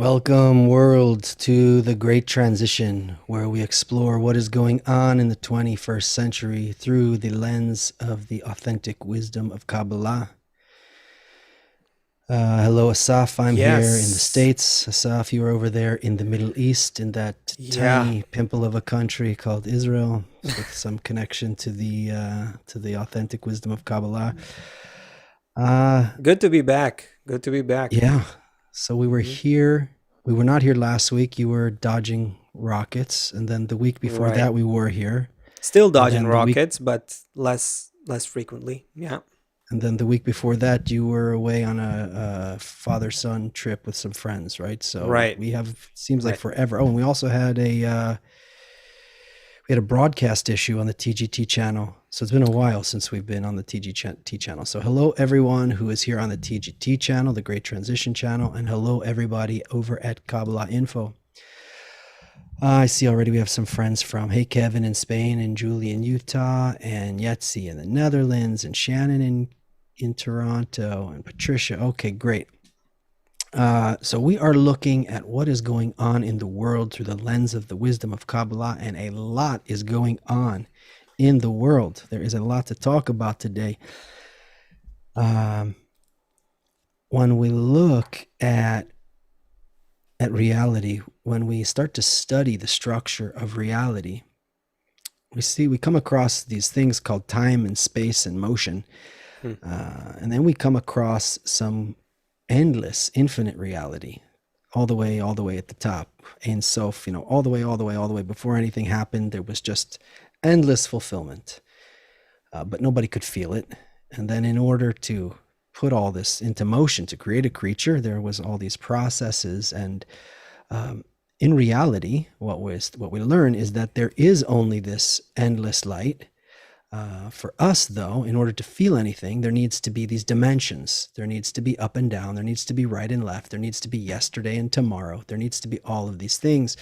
Welcome, world, to the Great Transition, where we explore what is going on in the 21st century through the lens of the authentic wisdom of Kabbalah. Hello, Asaf. I'm here in the Yes. States. Asaf, you are over there in the Middle East, in that Yeah. tiny pimple of a country called Israel, with some connection to the authentic wisdom of Kabbalah. Uh, Good to be back. Good to be back. yeah. So we were Hmm. here. We were not here last week. You were dodging rockets, and then the week before Right. that we were here, Still and dodging then the week rockets, but less frequently. Yeah. and then the week before that you were away on a father-son trip with some friends, right? So Right. we have seems like Right. forever. Oh, and we also had a broadcast issue on the TGT channel. So it's been a while since we've been on the TGT channel. So hello everyone who is here on the TGT channel, the Great Transition channel, and hello everybody over at Kabbalah Info. I see already we have some friends from Hey Kevin in Spain, and Julie in Utah, and Yetzi in the Netherlands, and Shannon in Toronto, and Patricia. Okay, great. So we are looking at what is going on in the world through the lens of the wisdom of Kabbalah, and a lot is going on in the world. There is a lot to talk about today. Um, when we look at reality, when we start to study the structure of reality, we come across these things called time and space and motion, Hmm. and then we come across some endless, infinite reality, all the way at the top. And so, all the way before anything happened, there was just endless fulfillment, but nobody could feel it. And then, in order to put all this into motion to create a creature, there was all these processes. And um, in reality, what we learn is that there is only this endless light. For us, though, in order to feel anything, there needs to be these dimensions. There needs to be up and down. There needs to be right and left. There needs to be yesterday and tomorrow. There needs to be all of these things.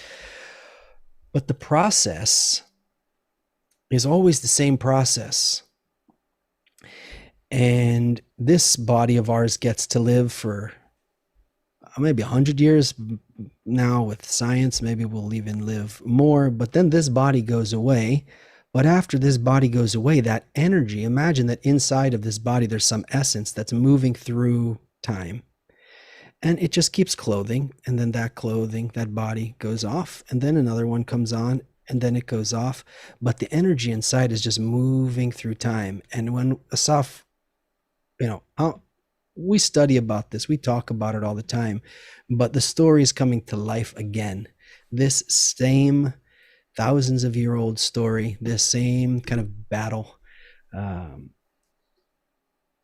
But the process is always the same process. And this body of ours gets to live for maybe 100 years now. With science, maybe we'll even live more. But then this body goes away. But after this body goes away, that energy, imagine that inside of this body, there's some essence that's moving through time. And it just keeps clothing. And then that clothing, that body goes off. And then another one comes on. And then it goes off. But the energy inside is just moving through time. And when Asaf, we study about this, we talk about it all the time. But the story is coming to life again. This same thousands of year old story, this same kind of battle um,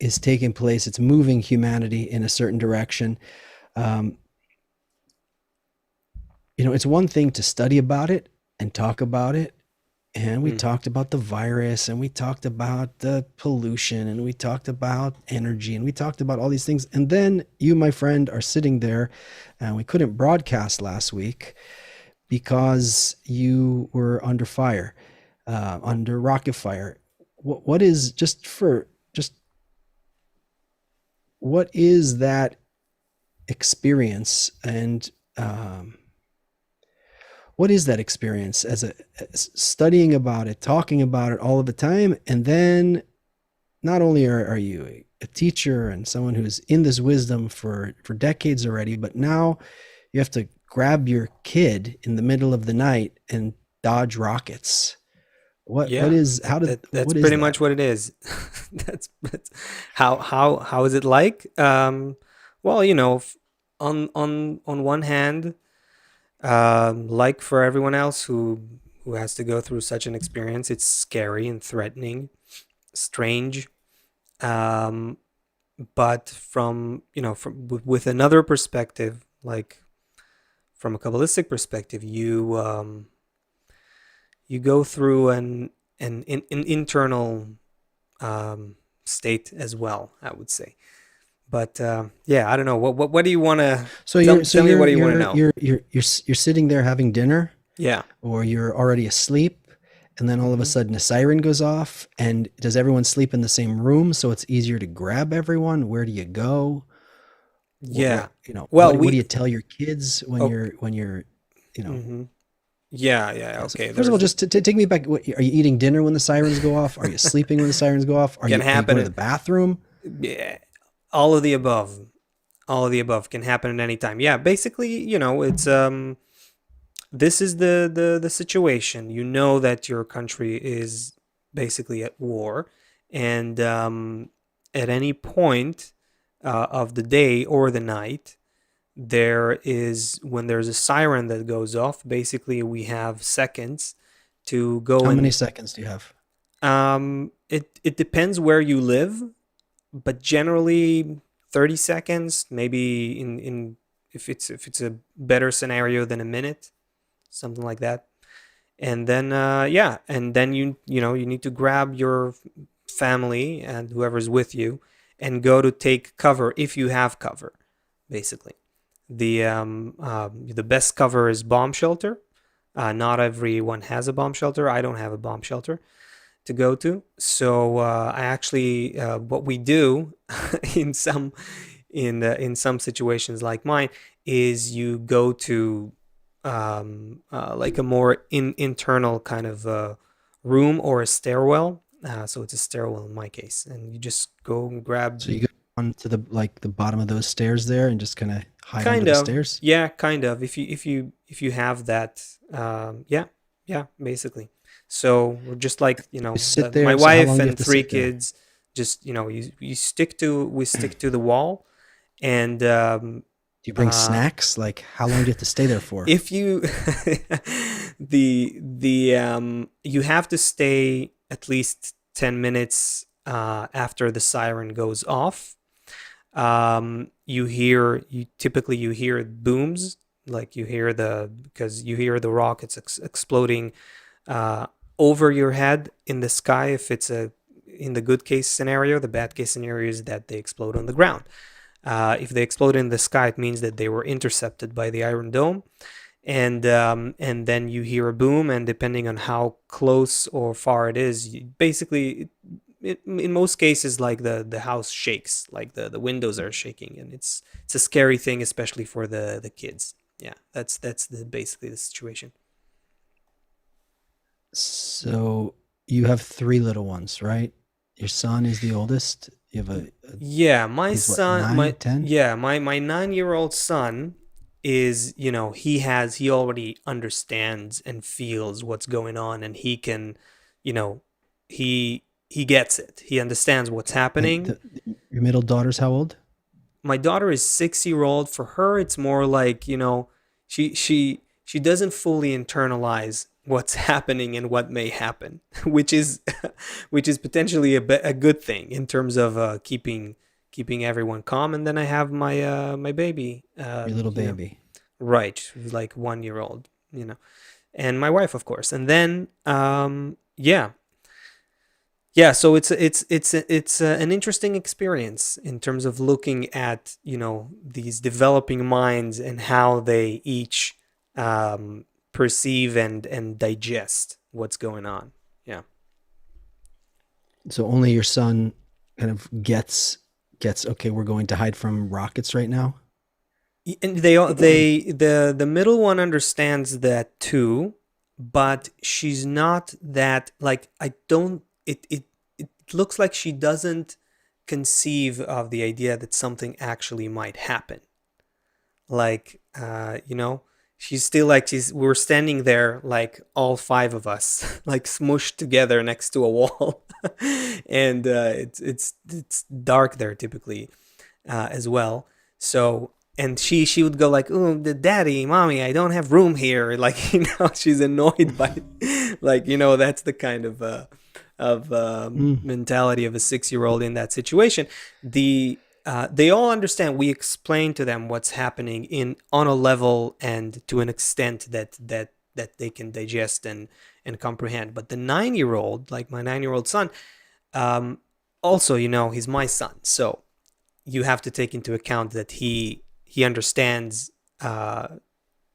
is taking place. It's moving humanity in a certain direction. Um, it's one thing to study about it and talk about it. And we Hmm. talked about the virus, and we talked about the pollution, and we talked about energy, and we talked about all these things. And then you, my friend, are sitting there, and we couldn't broadcast last week because you were under fire, under rocket fire. What is just what is that experience, and what is that experience as studying about it, talking about it all of the time, and then not only are you a teacher and someone who's in this wisdom for decades already, but now you have to grab your kid in the middle of the night and dodge rockets. What Yeah. is how did That's what is pretty that? much what it is. That's how is it like? Well, on one hand, like for everyone else who has to go through such an experience, it's scary and threatening, strange. Um, but with another perspective, like from a kabbalistic perspective, you go through an internal state as well, I would say. But yeah, I don't know. What do you want to So tell you're me? Tell me what do you want to know? you're sitting there having dinner, Yeah. or you're already asleep, and then all of a Hmm. sudden a siren goes off. And does everyone sleep in the same room so it's easier to grab everyone? Where do you go? Yeah. Well, What do we you tell your kids when okay. you're, you know, Hmm. Yeah, yeah. yeah. So Okay. first of all, There's just to take me back, are you eating dinner when the sirens go off? Are you sleeping when the sirens go off? can Are you happen. going to the bathroom? Yeah, all of the above. All of the above can happen at any time. Yeah, basically, it's this is the situation. You know that your country is basically at war, and at any point of the day or the night, there is when there's a siren that goes off. Basically, we have seconds to go How many and seconds do you have? it depends where you live, but generally 30 seconds, maybe in if it's a better scenario than a minute, something like that. And then yeah, and then you need to grab your family and whoever's with you and go to take cover if you have cover, basically. The best cover is bomb shelter. Not everyone has a bomb shelter. I don't have a bomb shelter to go to. So I actually what we do in some in some situations like mine is you go to like a more internal kind of room or a stairwell. So it's a stairwell in my case, and you just go and grab. So you go on to the bottom of those stairs there and just kind of hide under Kind the of, stairs. yeah, kind of. If you have that, yeah, yeah, basically. So we're just like You sit my there. So how wife long do you have and to three sit there? kids. Just you stick to we stick to the wall, and Do you bring uh, snacks? Like how long do you have to stay there for? if you the you have to stay at least 10 minutes after the siren goes off. You typically you hear booms, like you hear the because you hear the rockets exploding uh, over your head in the sky. If it's a in the good case scenario, the bad case scenario is that they explode on the ground. If they explode in the sky, it means that they were intercepted by the Iron Dome, and then you hear a boom, and depending on how close or far it is, basically in most cases, like the house shakes, like the windows are shaking, and it's a scary thing, especially for the kids. Yeah, that's basically the situation. So you have three little ones, right? Your son is the oldest. You have Yeah, my he's what, son, my 9, 10? yeah, my 9-year-old son is, he already understands and feels what's going on, and he can, you know, he gets it. He understands what's And happening. your middle daughter's how old? My daughter is 6 year old. For her, it's more like, she doesn't fully internalize what's happening and what may happen, which is which is potentially a good thing in terms of keeping everyone calm. And then I have my baby, Your little baby. right, who's like 1 year old, and my wife, of course. And then yeah, yeah, so it's an interesting experience in terms of looking at these developing minds and how they each perceive and digest what's going on. Yeah. So only your son kind of gets okay, we're going to hide from rockets right now. And the middle one understands that too, but she's not that, like, I don't it looks like she doesn't conceive of the idea that something actually might happen. Like she's still like we're standing there, like all five of us like smushed together next to a wall. And it's dark there typically, as well. So, and she would go like, "Oh, the daddy, mommy, I don't have room here." Like, she's annoyed by it. Like, that's the kind of Mm. mentality of a 6 year old in that situation. They all understand. We explain to them what's happening in on a level and to an extent that they can digest and comprehend. But the 9 year old, like my 9 year old son, um, also, he's my son, so you have to take into account that he understands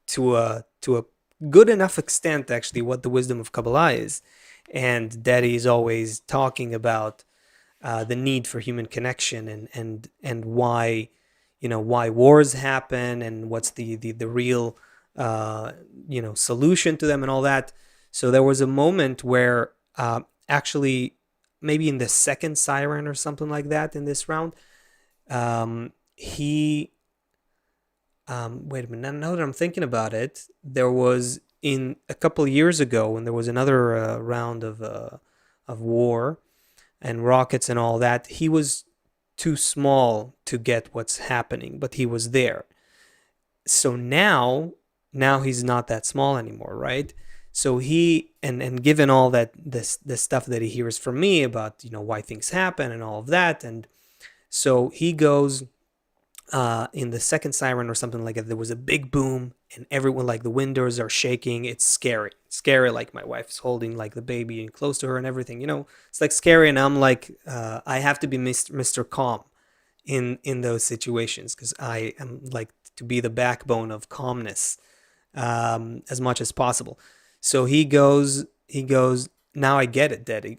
to a good enough extent, actually, what the wisdom of Kabbalah is, and Daddy is always talking about the need for human connection, and why why wars happen and what's the real uh, solution to them and all that. So there was a moment where actually maybe in the second siren or something like that in this round, he wait a minute. Now that I'm thinking about it, there was in a couple of years ago when there was another round of war and rockets and all that. He was too small to get what's happening, but he was there. So now he's not that small anymore, right? So he and given all that this stuff that he hears from me about why things happen and all of that, and so he goes in the second siren or something like that. There was a big boom, and everyone, like, the windows are shaking. It's scary, scary. Like, my wife is holding like the baby and close to her and everything. It's like scary, and I'm like, I have to be Mr. Calm in those situations because I am like to be the backbone of calmness as much as possible. So he goes. Now I get it, daddy.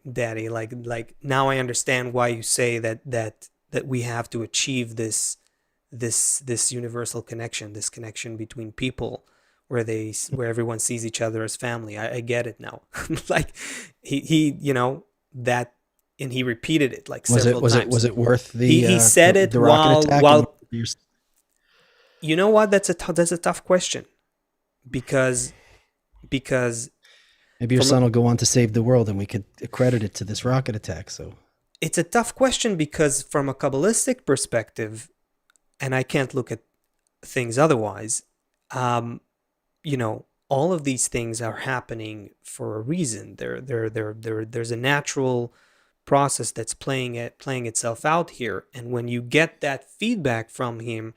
Like now I understand why you say that we have to achieve this universal connection, this connection between people, where everyone sees each other as family. I get it now. Like he that, and he repeated it like Was it several was it times. was it worth He said it the rocket while attack? And you know what? That's a tough question because because maybe your from a, son will go on to save the world, and we could accredit it to this rocket attack. So it's a tough question because from a Kabbalistic perspective, and I can't look at things otherwise, um, all of these things are happening for a reason. There's a natural process that's playing itself out here, and when you get that feedback from him,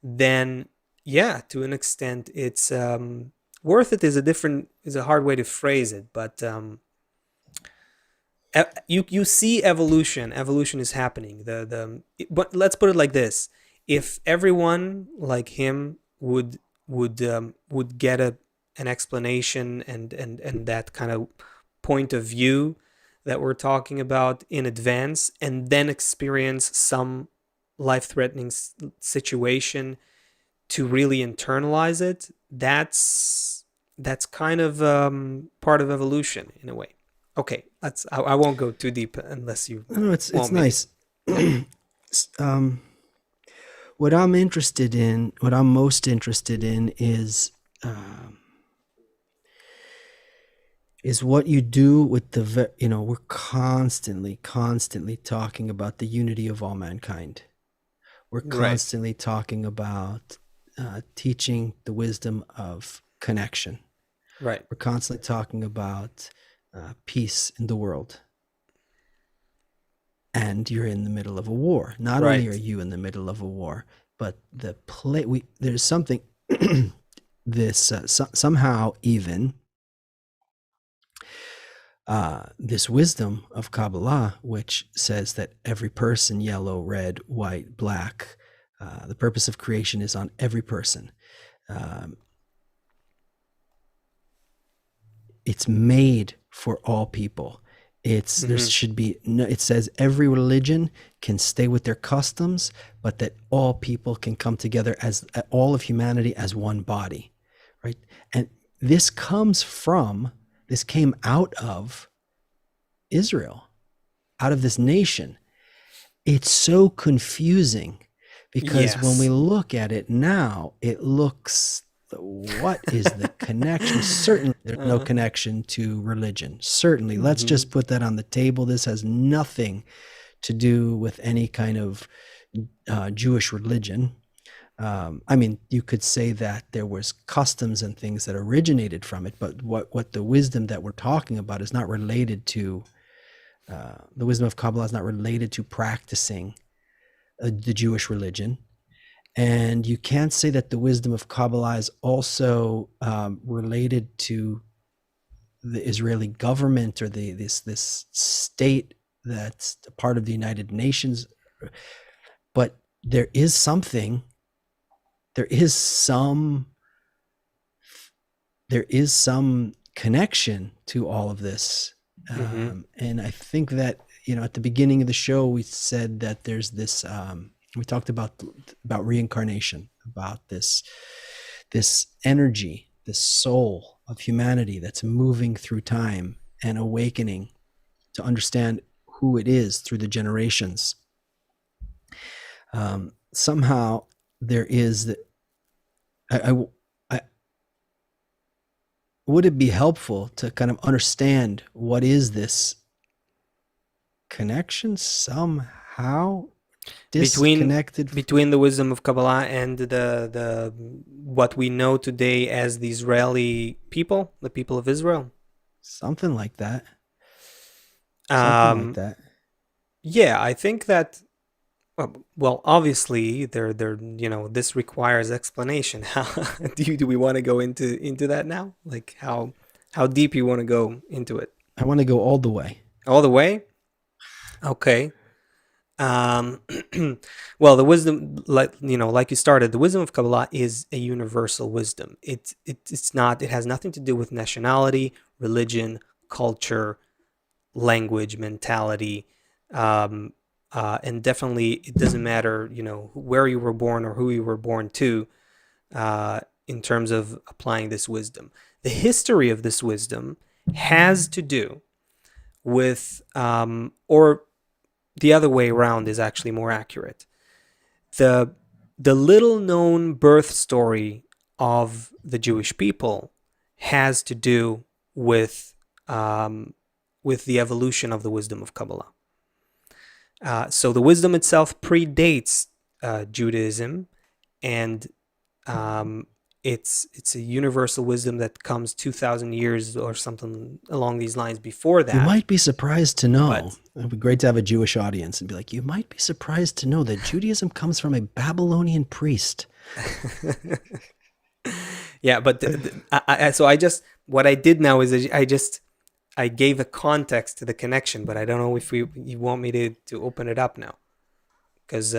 then yeah, to an extent, it's worth it. Is a hard way to phrase it, but you see evolution is happening. But let's put it like this: if everyone like him would get an explanation and that kind of point of view that we're talking about in advance, and then experience some life-threatening situation to really internalize it, that's kind of part of evolution in a way. Okay, I won't go too deep unless you no, it's want me to. nice. um, what I'm most interested in is what you do with we're constantly talking about the unity of all mankind. We're Right, constantly talking about teaching the wisdom of connection. right, We're constantly talking about peace in the world. And you're in the middle of a war. Not only are right. you in the middle of a war, but there's something somehow even this wisdom of Kabbalah, which says that every person, yellow, red, white, black, the purpose of creation is on every person. Um, it's made for all people. There Mm-hmm. should be no, it says every religion can stay with their customs, but that all people can come together as all of humanity as one body, right? And this came out of Israel, out of this nation. It's so confusing because when we Yes. look at it now, it looks, what is the connection? Certainly, there's no uh, connection to religion. Certainly, let's mm-hmm. just put that on the table. This has nothing to do with any kind of Jewish religion. I mean, you could say that there was customs and things that originated from it, but what the wisdom that we're talking about is not related to. The wisdom of Kabbalah is not related to practicing the Jewish religion. And you can't say that the wisdom of Kabbalah is also related to the Israeli government or this state that's a part of the United Nations. But there is something, there is some connection to all of this. Mm-hmm. And I think that, at the beginning of the show, we said that there's this We talked about reincarnation, about this energy, this soul of humanity that's moving through time and awakening to understand who it is through the generations. Somehow there is, I would it be helpful to kind of understand what is this connection somehow between disconnected? between the wisdom of Kabbalah and the what we know today as the Israeli people, the people of Israel. Something like that. Something like Um, that. yeah, I think that. Well, obviously, this requires explanation. How do we want to go into that now? Like how deep you want to go into it? I want to go all the way. All the way? Okay. Um, well, the wisdom, like you started, the wisdom of Kabbalah is a universal wisdom. It's not. It has nothing to do with nationality, religion, culture, language, mentality, um, and definitely it doesn't matter, where you were born or who you were born to, in terms of applying this wisdom. The history of this wisdom has to do with, or the other way around is actually more accurate. The the little known birth story of the Jewish people has to do um, with the evolution of the wisdom of Kabbalah. So the wisdom itself predates Judaism, and um, it's a universal wisdom that comes 2,000 years or something along these lines before You that. might be surprised to know. But It'd be great to have a Jewish audience and be like, you might be surprised to know that Judaism comes from a Babylonian priest. yeah, but so I just what I did now is I gave a context to the connection, but I don't know if you want me to open it up now, because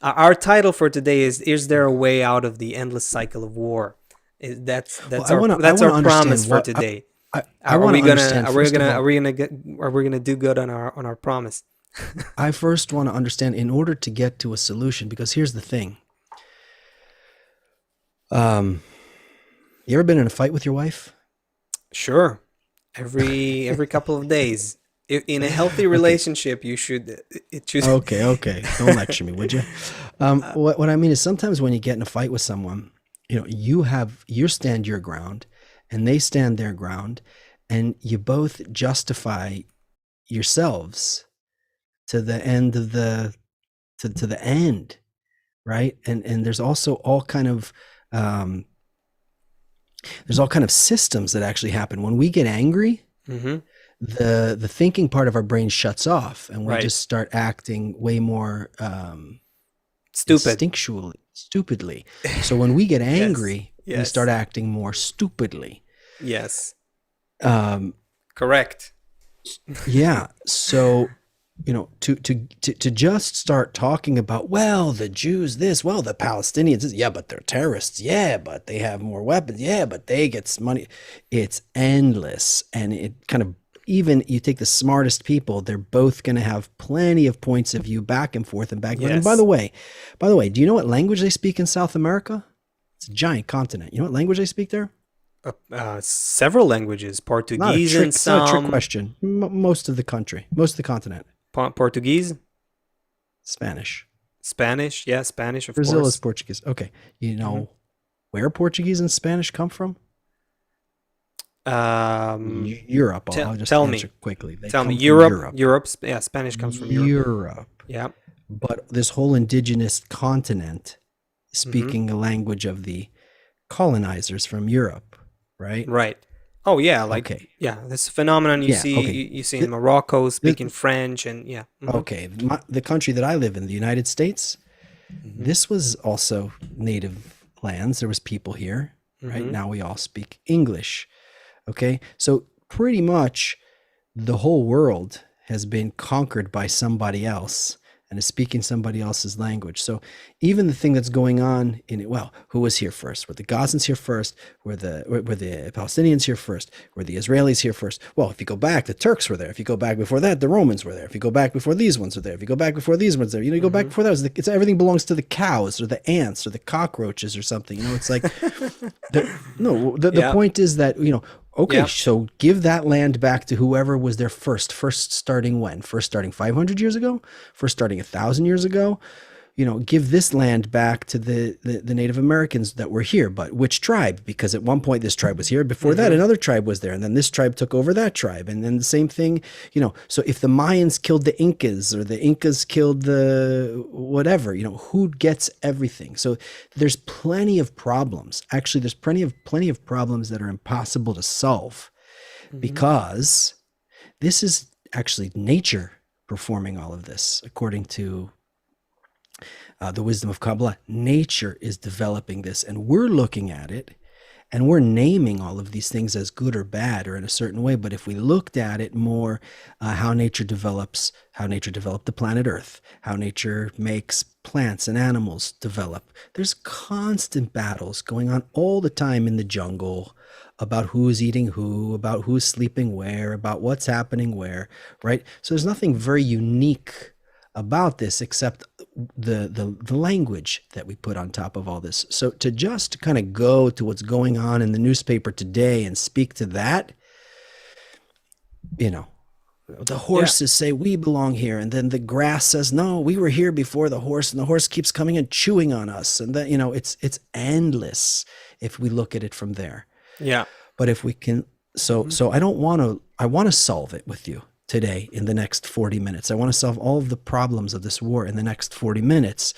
our title for today is there a way out of the endless cycle of war? That's Well, that's our promise understand for what today. I Are want we to gonna understand. First of all, are we gonna do good on our promise? I first want to understand in order to get to a solution, because here's the thing. You ever been in a fight with your wife? Sure. Every couple of days. In a healthy Okay. relationship, it should. Okay. Okay. Don't lecture me, would you? What I mean is sometimes when you get in a fight with someone, you stand your ground and they stand their ground, and you both justify yourselves to the end of to the end, right? And um, there's all kind of systems that actually happen when we get angry. hmm The thinking part of our brain shuts off, and we Right. just start acting way more Stupid. instinctually, stupidly. So when we get Yes. angry, we start Yes. acting more stupidly. Yes. Um, Correct. yeah. So to just start talking about, well, the Jews this, well, the Palestinians this, yeah, but they're terrorists, yeah, but they have more weapons, yeah, but they get money. It's endless, and it kind of, even you take the smartest people, they're both going to have plenty of points of view back and forth and back and forth. And Yes. by the way, do you know what language they speak in South America? It's a giant continent. You know what language they speak there? Several languages: Not a Portuguese trick. and It's not a trick some question. Most of the country, most of the continent, Portuguese, Spanish. Spanish. Yeah, Spanish, of Brazil is course. Portuguese. Okay. You hmm know where Portuguese and Spanish come from? Um, Europe. I'll just tell answer me, quickly. They tell me. come from Europe, Europe. Europe. Yeah, Spanish comes from Europe. Europe. Yeah. But this whole indigenous continent hmm speaking a language of the colonizers from Europe, right? Right. Oh yeah, like Okay. yeah, this phenomenon you Yeah. see Okay. you see in Th- Morocco th- speaking French and yeah. okay. The country that I live in, the United States, hmm this was also native lands. There was people here, right? hmm Now we all speak English. Okay. So pretty much the whole world has been conquered by somebody else, and is speaking somebody else's language. So even the thing that's going on in it, well, who was here first? Were the Gazans here first? Were the Palestinians here first? Were the Israelis here first? Well, if you go back, the Turks were there. If you go back before that, the Romans were there. If you go back before these ones were there. If you go back before these ones there, you go back Hmm. before that. It's everything belongs to the cows or the ants or the cockroaches or something. It's like the Yeah. point is that okay, Yeah. so give that land back to whoever was there first. First starting when? First starting 500 years ago? First starting 1,000 years ago? Give this land back to the Native Americans that were here. But which tribe? Because at one point this tribe was here. Before that, Hmm. another tribe was there. And then this tribe took over that tribe. And then the same thing, So if the Mayans killed the Incas or the Incas killed the whatever, who gets everything? So there's plenty of problems. Actually, there's plenty of problems that are impossible to solve Hmm. because this is actually nature performing all of this according to the wisdom of Kabbalah. Nature is developing this, and we're looking at it and we're naming all of these things as good or bad or in a certain way. But if we looked at it more, how nature develops, how nature developed the planet Earth, how nature makes plants and animals develop, there's constant battles going on all the time in the jungle about who's eating who, about who's sleeping where, about what's happening where, right? So there's nothing very unique about this except the language that we put on top of all this. So to just kind of go to what's going on in the newspaper today and speak to that, you know, the Yeah. horses say we belong here, and then the grass says no, we were here before the horse, and the horse keeps coming and chewing on us, and then it's endless if we look at it from there. Yeah. But if we can, so Hmm. I don't want to. I want to solve it with you today in the next 40 minutes. I want to solve all of the problems of this war in the next 40 minutes,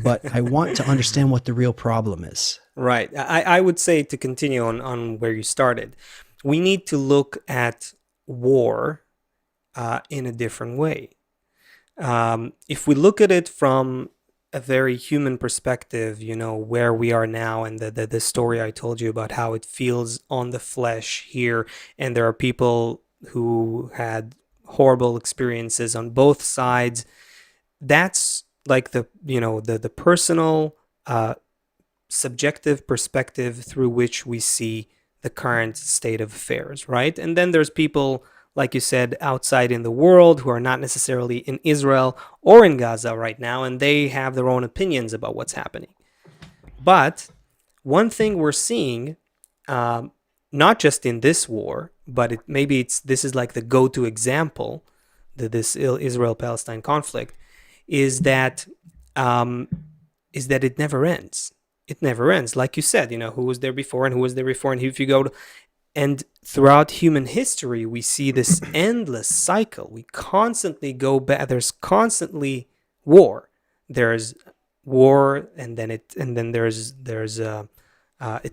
but I want to understand what the real problem is. Right. I would say, to continue on where you started, we need to look at war in a different way. If we look at it from a very human perspective, where we are now, and the story I told you about how it feels on the flesh here, and there are people who had horrible experiences on both sides. That's like the personal, subjective perspective through which we see the current state of affairs, right? And then there's people, like you said, outside in the world who are not necessarily in Israel or in Gaza right now, and they have their own opinions about what's happening. But one thing we're seeing, um, not just in this war, but maybe this is like the go-to example, this Israel-Palestine conflict, is that um, it never ends. It never ends. Like you said, who was there before and who was there before, and if you go to, and throughout human history, we see this endless cycle. We constantly go back. There's constantly war. There's war, and then it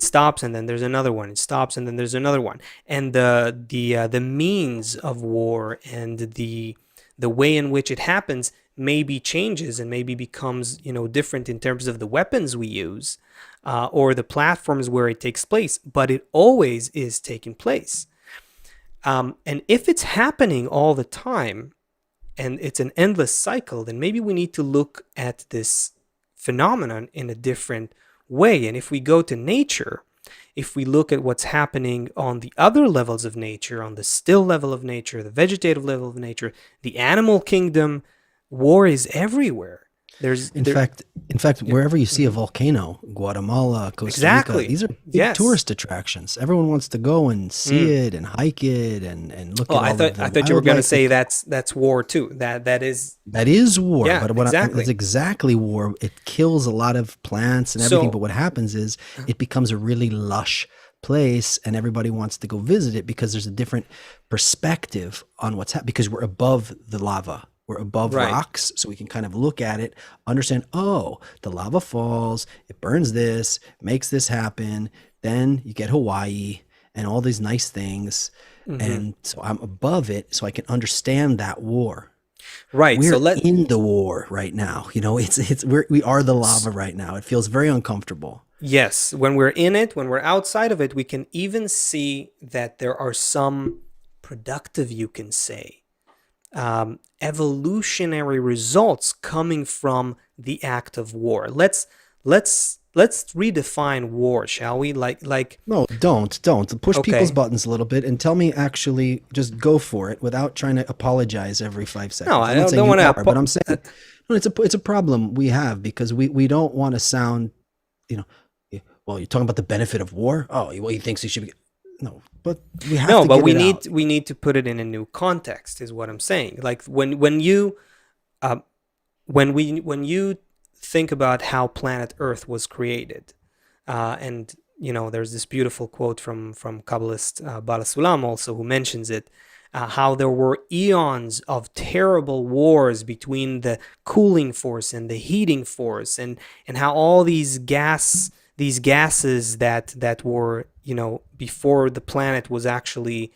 stops, and then there's another one. It stops, and then there's another one. And the means of war and the way in which it happens maybe changes and maybe becomes different in terms of the weapons we use, or the platforms where it takes place, but it always is taking place. And if it's happening all the time and it's an endless cycle, then maybe we need to look at this phenomenon in a different way. And if we go to nature, if we look at what's happening on the other levels of nature, on the still level of nature, the vegetative level of nature, the animal kingdom, war is everywhere. There's In there. fact, in fact, Yeah. wherever you see a Mhm. volcano, Guatemala, Costa Rica, Exactly. these are big Yes. tourist attractions. Everyone wants to go and see Mm. it and hike it and look Oh, at I all thought of the I thought you were going to wildlife say that that's war too. That is. that is war. Yeah, But that's exactly. exactly war. It kills a lot of plants and everything. But So, what happens is it becomes a really lush place, and everybody wants to go visit it because there's a different perspective on what's happening because we're above the lava. We're above right. rocks, so we can kind of look at it, understand, oh, the lava falls, it burns this, makes this happen. Then you get Hawaii and all these nice things. Hmm. And so I'm above it, so I can understand that war. Right. So We're let in the war right now. We are the lava right now. It feels very uncomfortable. Yes, when we're in it, when we're outside of it, we can even see that there are some productive, you can say, evolutionary results coming from the act of war. Let's redefine war, shall we? No, don't. Push people's Okay. buttons a little bit and tell me actually just go for it without trying to apologize every five No, seconds. I I'm not saying don't you want are, but to. I'm saying no, it's a problem we have because we don't want to sound, you know, well, you're talking about the benefit of war. Oh, well, he thinks he should be. No, but we have No, to but get it out. we need to put it in a new context, is what I'm saying. Like when you uh, when you think about how planet Earth was created, and there's this beautiful quote from Kabbalist Bala Sulam also, who mentions it, how there were eons of terrible wars between the cooling force and the heating force, and how all these gases that were before the planet was actually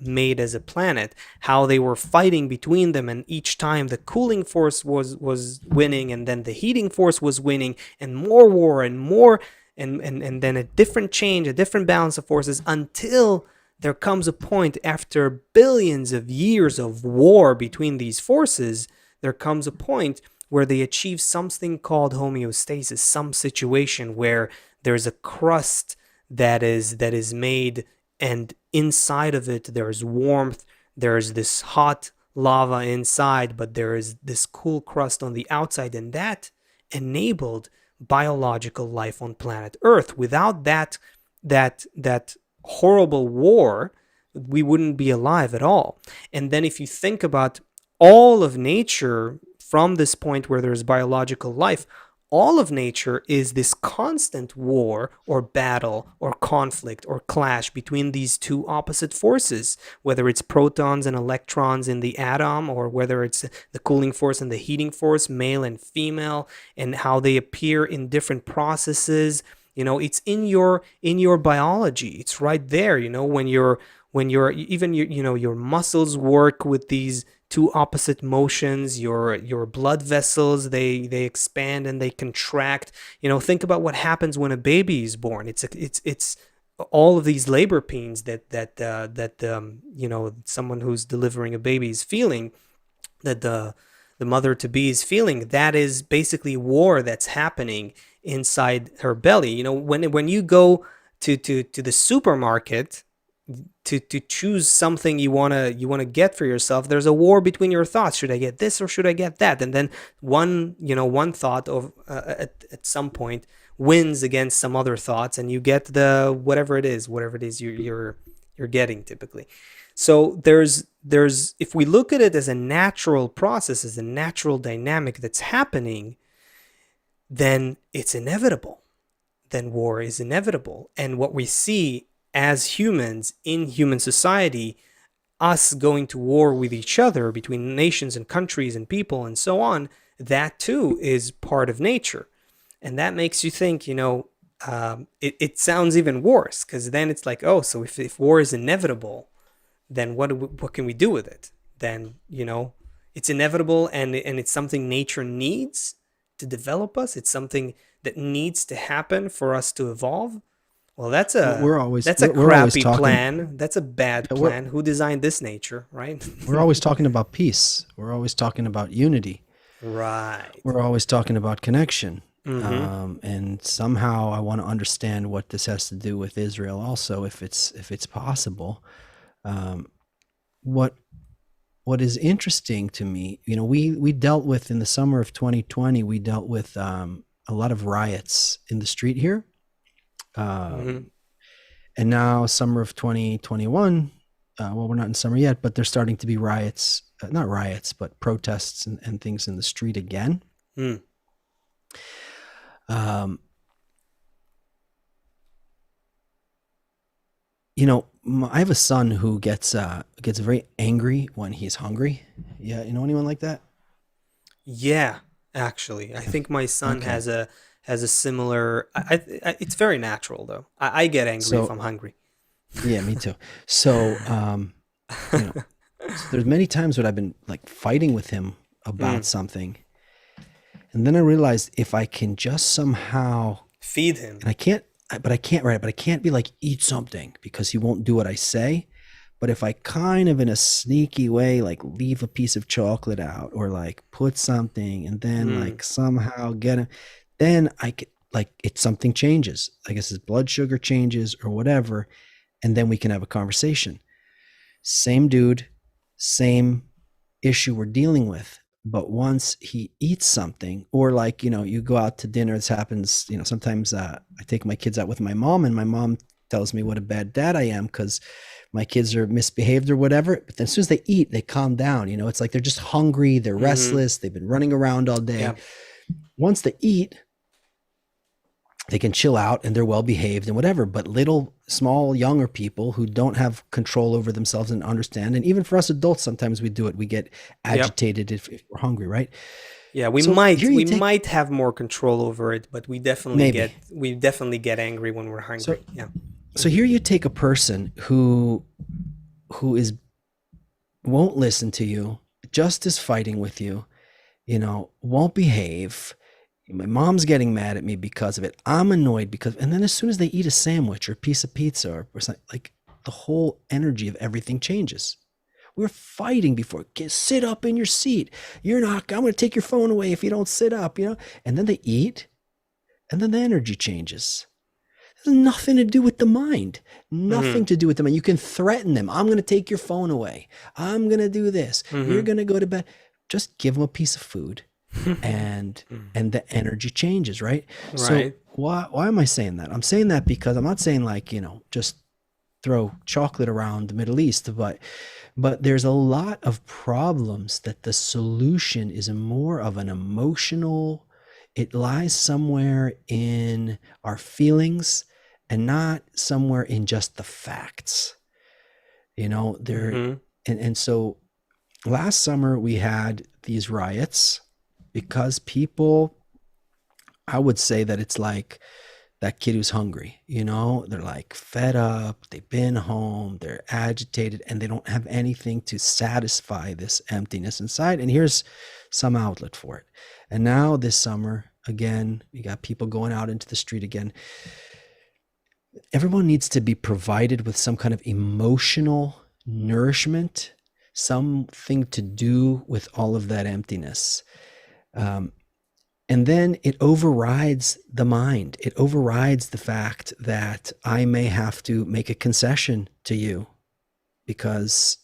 made as a planet, how they were fighting between them, and each time the cooling force was winning, and then the heating force was winning, and more war and more, and then a different change, a different balance of forces, until there comes a point after billions of years of war between these forces. There comes a point where they achieve something called homeostasis, some situation where there's a crust that is made, and inside of it there's warmth, there's this hot lava inside, but there is this cool crust on the outside, and that enabled biological life on planet Earth. Without that horrible war, we wouldn't be alive at all. And then if you think about all of nature from this point where there's biological life, all of nature is this constant war or battle or conflict or clash between these two opposite forces, whether it's protons and electrons in the atom, or whether it's the cooling force and the heating force, male and female, and how they appear in different processes. It's in your biology. It's right there. When you're even your muscles work with these two opposite motions. Your blood vessels, they expand and they contract. Think about what happens when a baby is born. It's all of these labor pains that someone who's delivering a baby is feeling, that the mother to be is feeling. That is basically war that's happening inside her belly. When you go to the supermarket to choose something you want to get for yourself, there's a war between your thoughts. Should I get this or should I get that? And then one thought of at some point wins against some other thoughts, and you get the whatever it is you're getting typically. So there's if we look at it as a natural process, as a natural dynamic that's happening, then it's inevitable. Then war is inevitable. And what we see as humans in human society, us going to war with each other between nations and countries and people and so on, that too is part of nature. And that makes you think, it sounds even worse, because then it's like, oh, so if war is inevitable, then what can we do with it? Then, it's inevitable, and it's something nature needs to develop us. It's something that needs to happen for us to evolve. Well, that's Well, a we're always that's a we're always crappy talking. plan. That's a bad Yeah, plan. Who designed this nature, right? we're always talking about peace. We're always talking about unity. Right. We're always talking about connection. Mm-hmm. And somehow I want to understand what this has to do with Israel also, if it's possible. Um, what what is interesting to me, we dealt with in the summer of 2020, we dealt with a lot of riots in the street here. Mm-hmm. Um, and now summer of 2021, well, we're not in summer yet, but there's starting to be riots, not riots, but protests and things in the street again. Mm. Um, I have a son who gets very angry when he's hungry. Yeah, you know anyone like that? Yeah, actually, I think my son Okay, has a similar. It's very natural though. I get angry if so I'm hungry. yeah, me too. So you know, so there's many times when I've been like fighting with him about Mm. something, and then I realized if I can just somehow, Feed him. and I can't, but I can't, right? But I can't be like eat something because he won't do what I say. But if I kind of in a sneaky way, like leave a piece of chocolate out or like put something and then Mm. like somehow get it, then I could like it's something changes. I guess his blood sugar changes or whatever. And then we can have a conversation. Same dude, same issue we're dealing with. But once he eats something, or like, you go out to dinner, this happens, sometimes I take my kids out with my mom, and my mom tells me what a bad dad I am because my kids are misbehaved or whatever. But then as soon as they eat, they calm down. It's like they're just hungry, they're Mm-hmm. restless, they've been running around all day. Yeah. Once they eat, they can chill out and they're well behaved and whatever. But little, small, younger people who don't have control over themselves and understand, and even for us adults, sometimes we do it. We get Yep. agitated if we're hungry, right? Yeah, So here you we take might have more control over it, but maybe. we definitely get angry when we're So hungry. Yeah. so here you take a person who is won't listen to you, just is fighting with you, won't behave. My mom's getting mad at me because of it. I'm annoyed because, and then as soon as they eat a sandwich or a piece of pizza or something, like the whole energy of everything changes. We're fighting before. Sit up in your seat. You're not, I'm going to take your phone away if you don't sit up. And then they eat, and then the energy changes. It has nothing to do with the mind. Mm-hmm. Nothing to do with the mind. You can threaten them. I'm going to take your phone away. I'm going to do this. You're Mm-hmm. going to go to bed. Just give them a piece of food and the energy changes, right? So Right. why am I saying that? I'm saying that because I'm not saying like, just throw chocolate around the Middle East, but there's a lot of problems that the solution is more of an emotional, it lies somewhere in our feelings and not somewhere in just the facts. There Mm-hmm. and so last summer we had these riots because people, I would say that it's like that kid who's hungry, they're like fed up, they've been home, they're agitated, and they don't have anything to satisfy this emptiness inside. And here's some outlet for it. And now this summer, again, we got people going out into the street again. Everyone needs to be provided with some kind of emotional nourishment, something to do with all of that emptiness. Um, and then it overrides the mind. It overrides the fact that I may have to make a concession to you because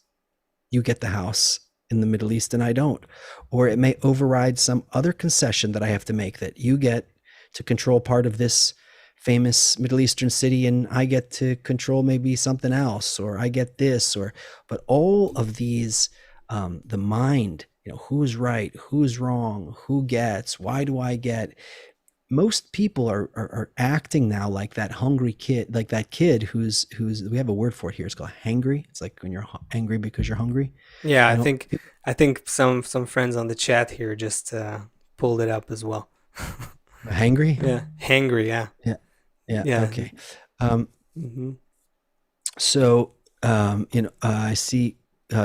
you get the house in the Middle East and I don't. Or it may override some other concession that I have to make, that you get to control part of this famous Middle Eastern city and I get to control maybe something else, or I get this, but all of these, the mind, who's right, who's wrong, who gets, why do I get? Most people are acting now like that hungry kid, like that kid who's we have a word for it here. It's called hangry. It's like when you're angry because you're hungry. Yeah, You know, I think some friends on the chat here just pulled it up as well. hangry. Yeah, hangry. Yeah, Yeah, yeah. yeah. Okay. Um, Mm-hmm. I see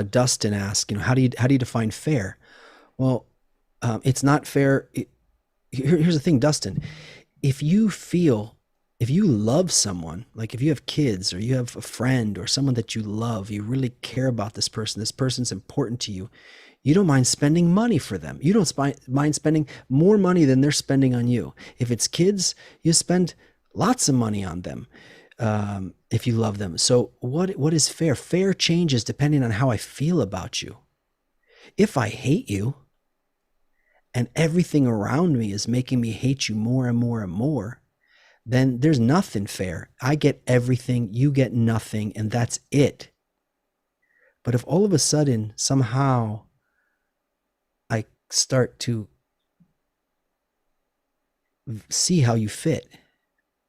Dustin ask, how do you define fair? Well, it's not fair. Here's the thing, Dustin. If you feel, if you love someone, like if you have kids or you have a friend or someone that you love, you really care about this person's important to you, you don't mind spending money for them. You don't mind spending more money than they're spending on you. If it's kids, you spend lots of money on them, if you love them. So what is fair? Fair changes depending on how I feel about you. If I hate you and everything around me is making me hate you more and more and more, then there's nothing fair. I get everything, you get nothing, and that's it. But if all of a sudden, somehow, I start to see how you fit,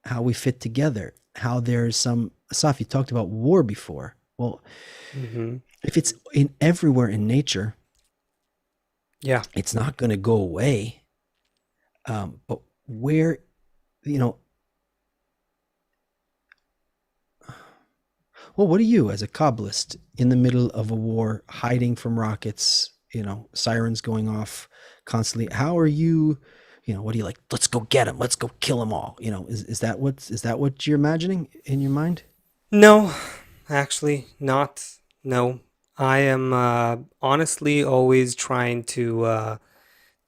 how we fit together, how there's some, Asaf, you talked about war before. Well, Mm-hmm. if it's in everywhere in nature, Yeah. it's not going to go away. But where, you know, well, what are you as a Kabbalist in the middle of a war, hiding from rockets, sirens going off constantly? How are you, what do you like? Let's go get them. Let's go kill them all. Is that what you're imagining in your mind? No, actually, not. No, I am honestly always trying to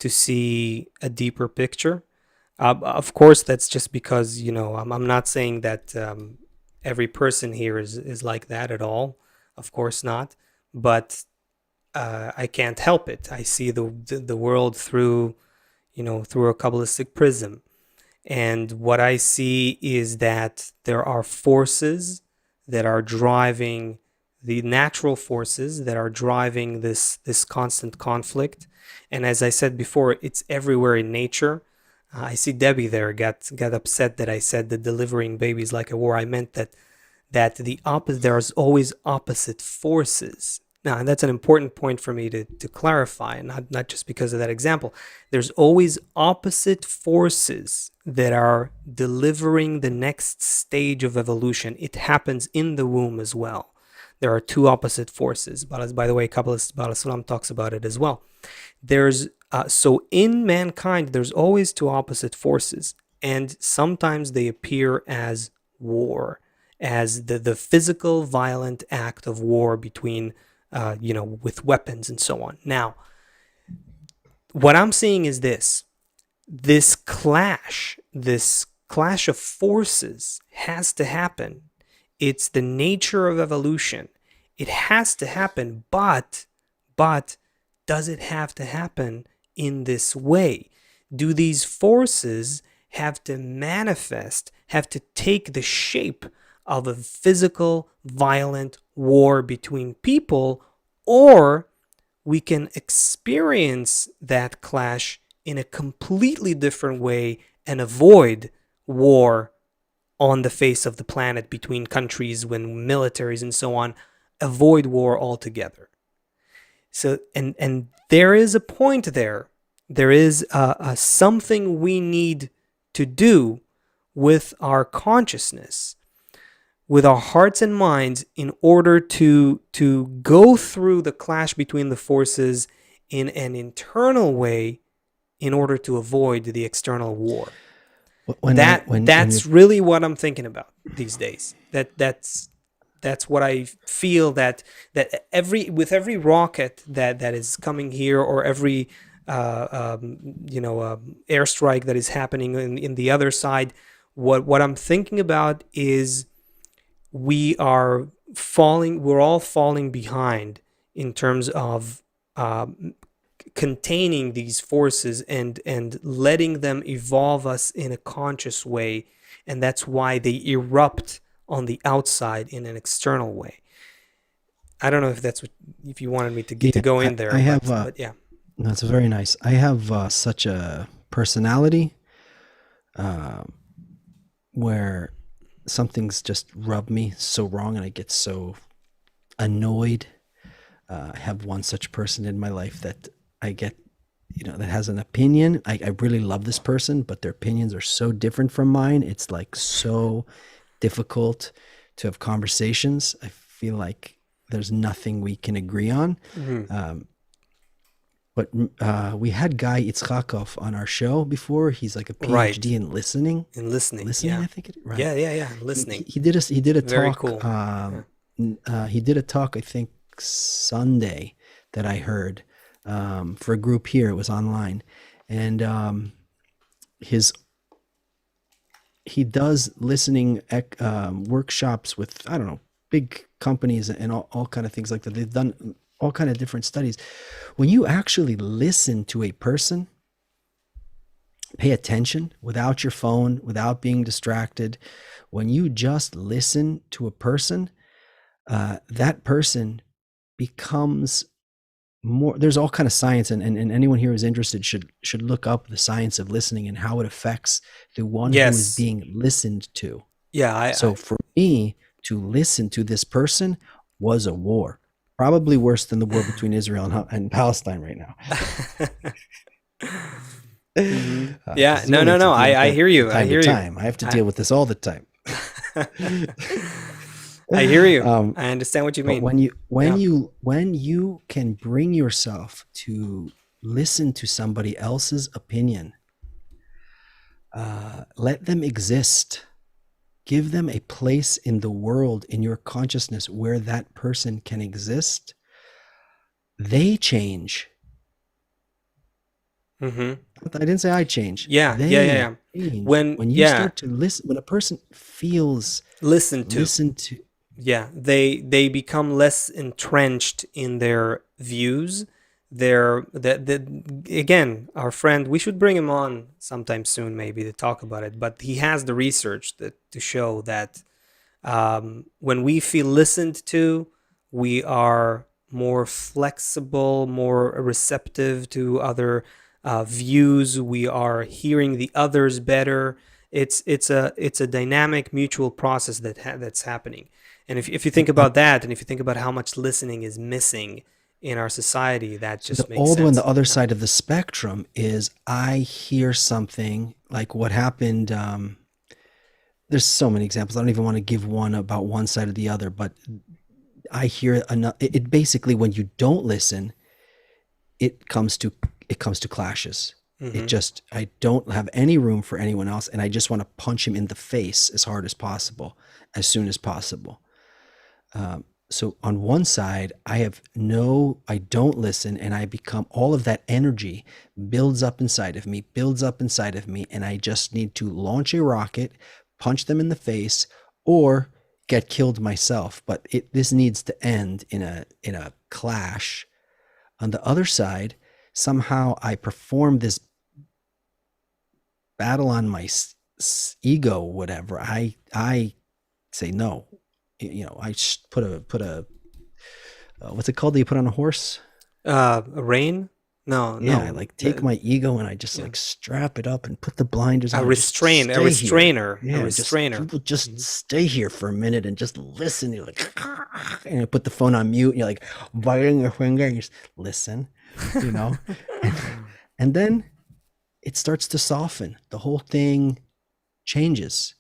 see a deeper picture. Of course, that's just because, I'm not saying that every person here is like that at all. Of course not. But I can't help it. I see the world through, through a Kabbalistic prism. And what I see is that there are forces that are driving the natural forces that are driving this constant conflict. And as I said before, it's everywhere in nature. I see Debbie there got upset that I said that delivering babies like a war. I meant that there's always opposite forces. Now, and that's an important point for me to clarify, not just because of that example. There's always opposite forces that are delivering the next stage of evolution. It happens in the womb as well. There are two opposite forces. But by the way, Kabbalist Baal Salam talks about it as well. There's so in mankind, there's always two opposite forces, and sometimes they appear as war, as the physical violent act of war between with weapons and so on. Now, what I'm seeing is this clash of forces has to happen. It's the nature of evolution. It has to happen, but does it have to happen in this way? Do these forces have to manifest, have to take the shape of a physical, violent war between people, or we can experience that clash in a completely different way and avoid war on the face of the planet between countries when militaries and so on, avoid war altogether. So and there is a point there. There is a something we need to do with our consciousness, with our hearts and minds, in order to go through the clash between the forces in an internal way, in order to avoid the external war. When I when That's you really what I'm thinking about these days. That's what I feel, that every rocket that is coming here, or every airstrike that is happening in the other side. What I'm thinking about is we're all falling behind in terms of containing these forces and letting them evolve us in a conscious way, and that's why they erupt on the outside in an external way. I don't know if you wanted me to yeah, go I, in there, I have but yeah. that's very nice. I have such a personality uh, where something's just rubbed me so wrong, and I get so annoyed. I have one such person in my life that I get, that has an opinion. I really love this person, but their opinions are so different from mine. It's like so difficult to have conversations. I feel like there's nothing we can agree on. Mhm. Um, but we had Guy Itzhakov on our show before. He's like a Right. PhD in listening. In listening, Listening, yeah. I think right. Yeah, listening. He did a Very talk. cool. Yeah. He did a talk, I think Sunday, that I heard for a group here. It was online, and his he does listening workshops with, I don't know, big companies and all kind of things like that. They've done all kind of different studies. When you actually listen to a person, pay attention without your phone, without being distracted, when you just listen to a person, that person becomes more. There's all kind of science, and anyone here who's interested should look up the science of listening and how it affects the one who is Yes. being listened to. Yeah, So for me to listen to this person was a war, probably worse than the war between Israel and Palestine right now. Yeah, Because you no, only no, have to no. deal with I that hear from you. I time to hear you. time. I have to I deal with this all the time. I hear you. um, I understand what you but mean. when Yeah. you can bring yourself to listen to somebody else's opinion, let them exist. give them a place in the world, in your consciousness, where that person can exist, they change. Mm-hmm. I didn't say I change. Yeah, yeah, yeah, They yeah. change. When When you yeah, start to listen, when a person feels listen to. listened to, Yeah, they become less entrenched in their views. Their the again, our friend, we should bring him on sometime soon, maybe to talk about it. But he has the research that to show that when we feel listened to, we are more flexible, more receptive to other views. We are hearing the others better. It's a dynamic mutual process that's happening. And if you think and about that, and if you think about how much listening is missing in our society, that so the just makes old one, the sense. other Yeah. side of the spectrum is I hear something like what happened. There's so many examples. I don't even want to give one about one side or the other, but I hear enough. It basically, when you don't listen, it comes to it comes to clashes. It Mm-hmm. just, I don't have any room for anyone else, and I just want to punch him in the face as hard as possible, as soon as possible. So on one side, I don't listen, and I become, all of that energy builds up inside of me, and I just need to launch a rocket, punch them in the face, or get killed myself. But this needs to end in a clash. On the other side, somehow I perform this battle on my ego, whatever. I say no. I put a what's it called that you put on a horse? A rain? No, Yeah, I no. like take my ego and I just Yeah. like strap it up and put the blinders A on and just restrain, a stay here. restrainer, a Yeah, just you restrainer. will just Mhm. stay here for a minute and just listen. You're like, and you put the phone on mute. And you're like biting your finger and you just listen, you know, and and then it starts to soften. The whole thing changes.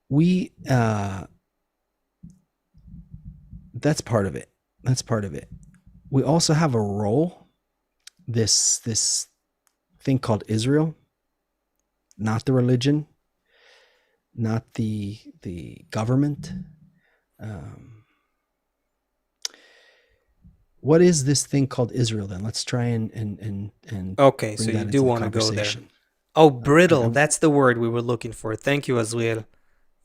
We That's part of it. That's part of it. We also have a role. This thing called Israel, not the religion, not the government. Um, what is this thing called Israel then? Let's try and Okay, so bring you that do into the want to go there. conversation. Oh, I, brittle. I'm That's the word we were looking for. Thank you, Azriel.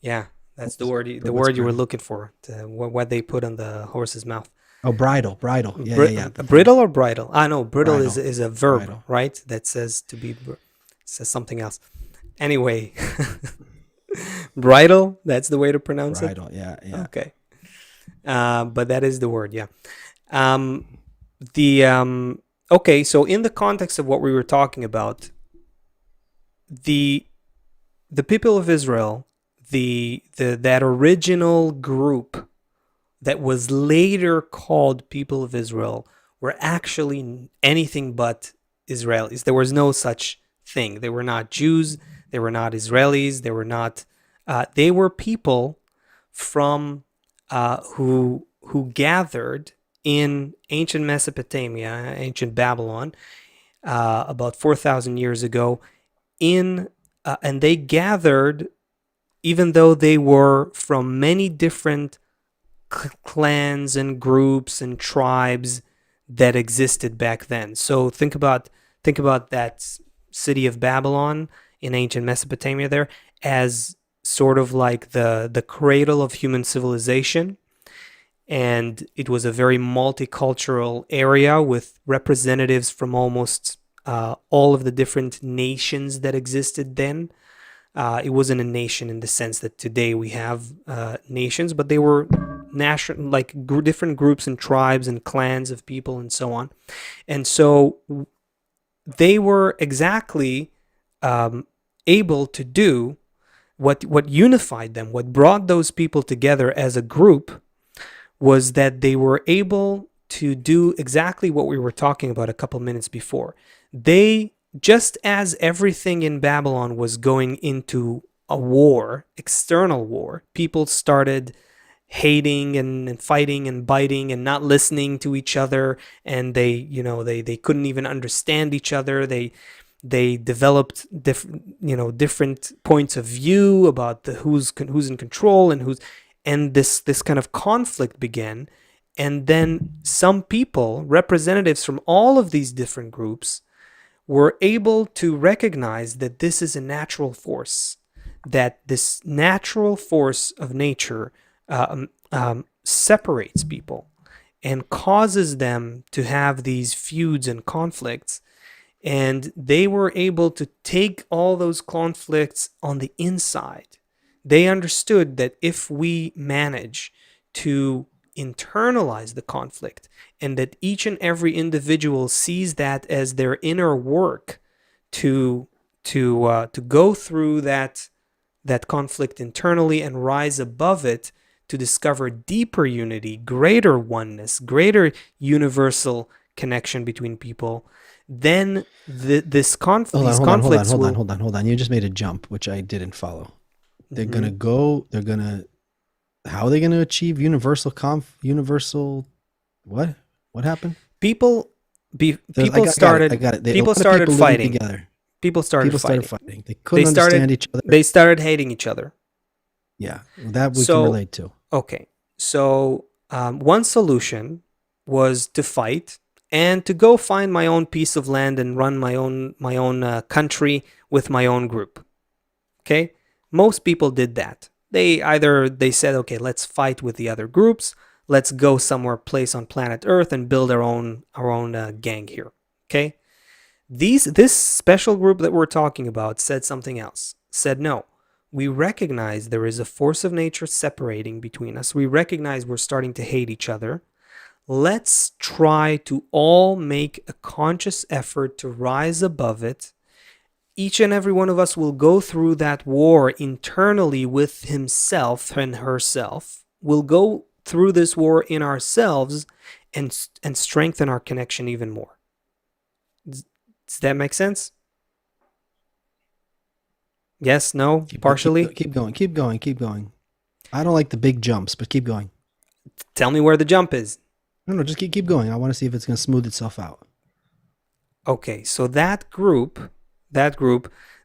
Yeah, that's the what's word you were brittle? looking for. What they put on the horse's mouth. Oh, bridle. Yeah, yeah, yeah. The thing, Brittle or bridle? Ah, no, brittle bridle, is a verb, bridle, right? That says to be says something else. Anyway, bridle. That's the way to pronounce it. bridle. Yeah, yeah. Okay, but that is the word. Yeah. Um, the okay. So in the context of what we were talking about, the the people of Israel, the that original group that was later called people of Israel, were actually anything but Israelis. There was no such thing. They were not Jews. They were not Israelis. They were not. They were people from who gathered in ancient Mesopotamia, ancient Babylon, about 4,000 years ago. And they gathered, even though they were from many different clans and groups and tribes that existed back then. So think about that city of Babylon in ancient Mesopotamia there as sort of like the cradle of human civilization. And it was a very multicultural area with representatives from almost all of the different nations that existed then. It wasn't a nation in the sense that today we have nations, but they were national, like different groups and tribes and clans of people and so on. And so they were exactly um, able to do what unified them, what brought those people together as a group, was that they were able to do exactly what we were talking about a couple minutes before. They, just as everything in Babylon was going into a war, external war, people started hating and fighting and biting and not listening to each other, and they couldn't even understand each other. They developed different points of view about who's in control and this kind of conflict began. And then some people, representatives from all of these different groups, were able to recognize that this is a natural force, that this natural force of nature separates people and causes them to have these feuds and conflicts. And they were able to take all those conflicts on the inside. They understood that if we manage to internalize the conflict, and that each and every individual sees that as their inner work to go through that conflict internally and rise above it, to discover deeper unity, greater oneness, greater universal connection between people, then these conflicts will. Hold on. You just made a jump, which I didn't follow. They're gonna how are they gonna achieve universal what? What happened? People started fighting together. People started fighting. They couldn't understand each other. They started hating each other. Yeah, that we can relate to. Okay, so one solution was to fight and to go find my own piece of land and run my own country with my own group. Okay, most people did that. They said, okay, let's fight with the other groups. Let's go somewhere place on planet Earth and build our own gang here. Okay, this special group that we're talking about said something else. Said no. We recognize there is a force of nature separating between us. We recognize we're starting to hate each other. Let's try to all make a conscious effort to rise above it. Each and every one of us will go through that war internally with himself and herself. We'll go through this war in ourselves and strengthen our connection even more. Does that make sense? Yes, no, partially? Keep going. I don't like the big jumps, but keep going. Tell me where the jump is. No, just keep going. I want to see if it's going to smooth itself out. Okay, so that group,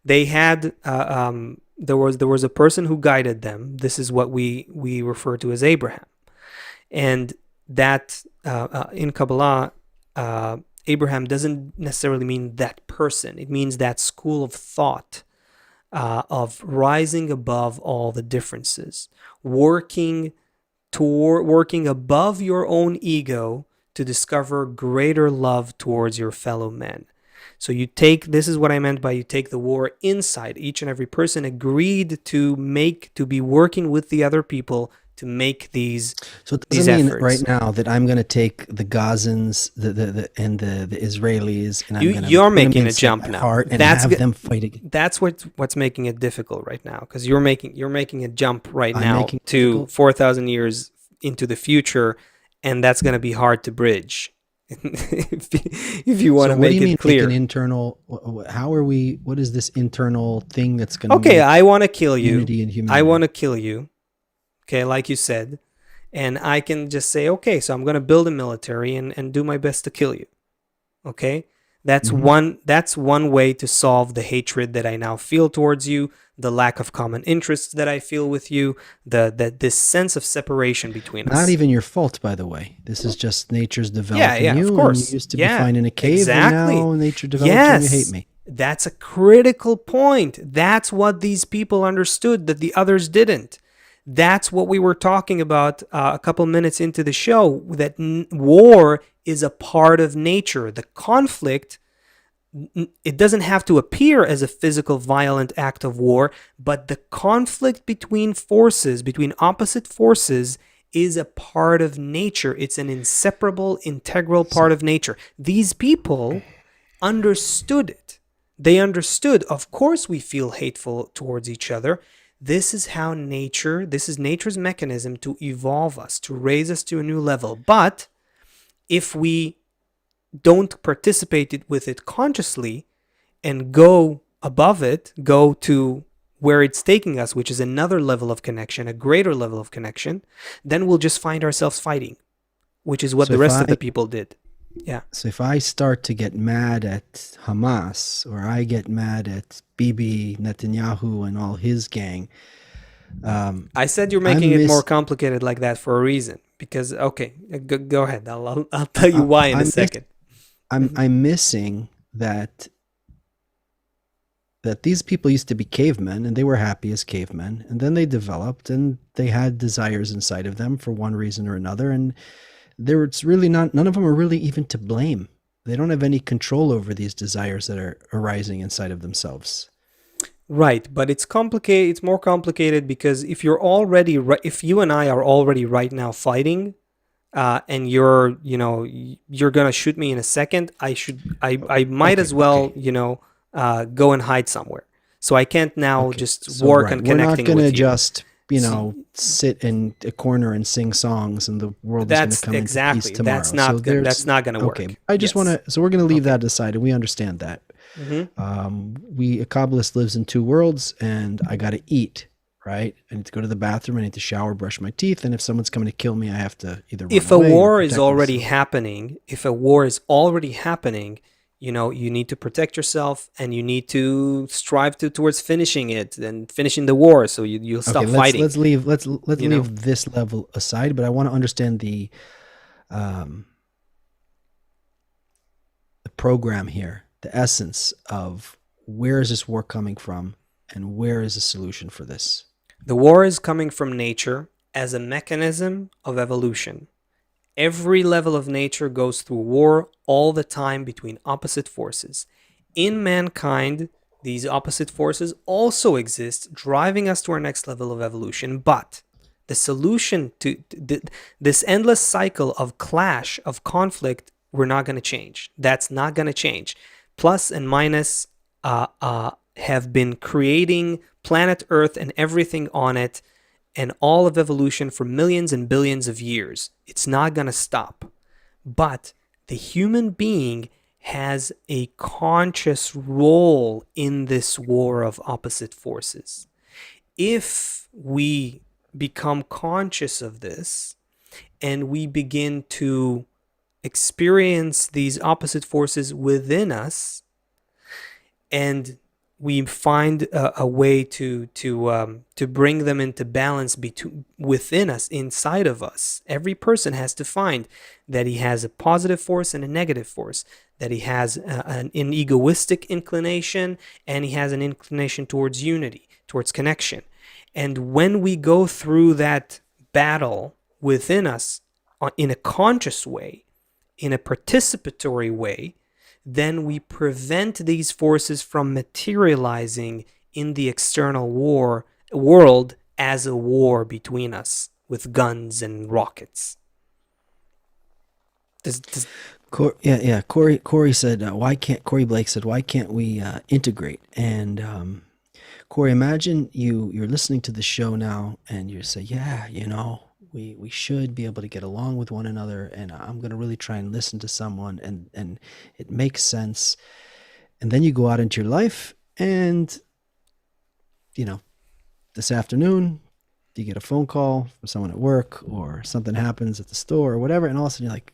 they had, there was a person who guided them. This is what we refer to as Abraham. And that, in Kabbalah, Abraham doesn't necessarily mean that person. It means that school of thought. Of rising above all the differences, working above your own ego to discover greater love towards your fellow men. So this is what I meant by you take the war inside. Each and every person agreed to be working with the other people to make these. So it doesn't mean right now that I'm going to take the Gazans, the Israelis, and you're making a jump now. And have them fight again. That's what's making it difficult right now, because you're making a jump right now to 4,000 years into the future, and that's going to be hard to bridge. if you want to make it clear. What is this internal thing that's going to Okay, I want to kill you. Unity and humanity. I want to kill you. Okay, like you said. And I can just say, okay, so I'm going to build a military and do my best to kill you. Okay? That's one way to solve the hatred that I now feel towards you, the lack of common interests that I feel with you, this sense of separation between us. Not even your fault, by the way. This is just nature's developing you. Of course. And you used to be fine in a cave, and now nature developed you and you hate me. That's a critical point. That's what these people understood that the others didn't. That's what we were talking about a couple minutes into the show, that war is a part of nature. The conflict, it doesn't have to appear as a physical, violent act of war, but the conflict between opposite forces, is a part of nature. It's an inseparable, integral part of nature. These people understood it. They understood, of course we feel hateful towards each other. This is nature's mechanism to evolve us, to raise us to a new level. But if we don't participate with it consciously and go above it, go to where it's taking us, which is another level of connection, a greater level of connection, then we'll just find ourselves fighting, which is what the rest of the people did. Yeah. So if I start to get mad at Hamas, or I get mad at Bibi Netanyahu and all his gang, um, I said you're making I'm it more miss complicated like that for a reason. Because okay, go ahead. I'll tell you I, why in a I'm miss second. I'm Hmm. I'm missing that these people used to be cavemen and they were happy as cavemen, and then they developed and they had desires inside of them for one reason or another, and it's really not, none of them are really even to blame. They don't have any control over these desires that are arising inside of themselves. Right, but it's complicated. It's more complicated because if you're already if you and I are already right now fighting, and you're gonna shoot me in a second, I might Okay, as well, okay. go and hide somewhere. So I can't now Okay, just so work right, on we're not connecting gonna with you. just See, sit in a corner and sing songs, and the world is gonna that's come into peace exactly tomorrow. So that's there's not gonna okay. work. I just want Yes. to. So we're gonna leave Okay. that aside, and we understand that. Hmm. We a Kabbalist lives in two worlds, and I got to eat. Right, I need to go to the bathroom. I need to shower, brush my teeth, and if someone's coming to kill me, I have to either run If a away or war is protect already myself. happening, if a war is already happening, you need to protect yourself and you need to strive towards finishing it and finishing the war so you'll Okay, stop fighting, let's you know? leave this level aside, but I want to understand um, the program here, the essence of where is this war coming from, and where is the solution for this. The war is coming from nature as a mechanism of evolution. Every level of nature goes through war all the time between opposite forces. In mankind, these opposite forces also exist, driving us to our next level of evolution. But the solution to this endless cycle of clash, of conflict, we're not going to change. That's not going to change. Plus and minus have been creating planet Earth and everything on it and all of evolution for millions and billions of years. It's not going to stop. But the human being has a conscious role in this war of opposite forces. If we become conscious of this and we begin to experience these opposite forces within us, and we find a way to bring them into balance within us, inside of us. Every person has to find that he has a positive force and a negative force, that he has an egoistic inclination and he has an inclination towards unity, towards connection. And when we go through that battle within us in a conscious way, in a participatory way, then we prevent these forces from materializing in the external world as a war between us with guns and rockets. Does Yeah. Corey said, "Why can't?" Corey Blake said, "Why can't we integrate?" And Corey, imagine you're listening to the show now, and you say, "Yeah, we should be able to get along with one another, and I'm going to really try and listen to someone, and it makes sense." And then you go out into your life, and you know, this afternoon, you get a phone call from someone at work, or something happens at the store, or whatever, and all of a sudden you're like,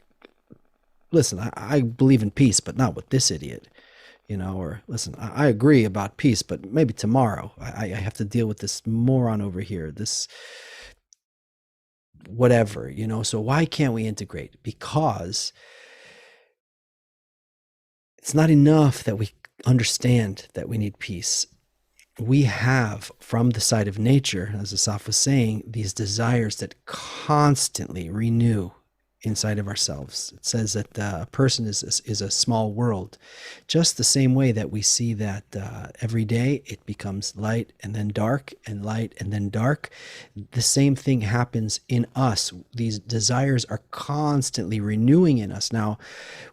"Listen, I believe in peace, but not with this idiot." Or listen, I agree about peace, but maybe tomorrow I have to deal with this moron over here, this whatever. So why can't we integrate? Because it's not enough that we understand that we need peace. We have, from the side of nature, as Asaf was saying, these desires that constantly renew inside of ourselves. It says that a person is a small world, just the same way that we see that every day it becomes light and then dark and light and then dark. The same thing happens in us. These desires are constantly renewing in us. Now,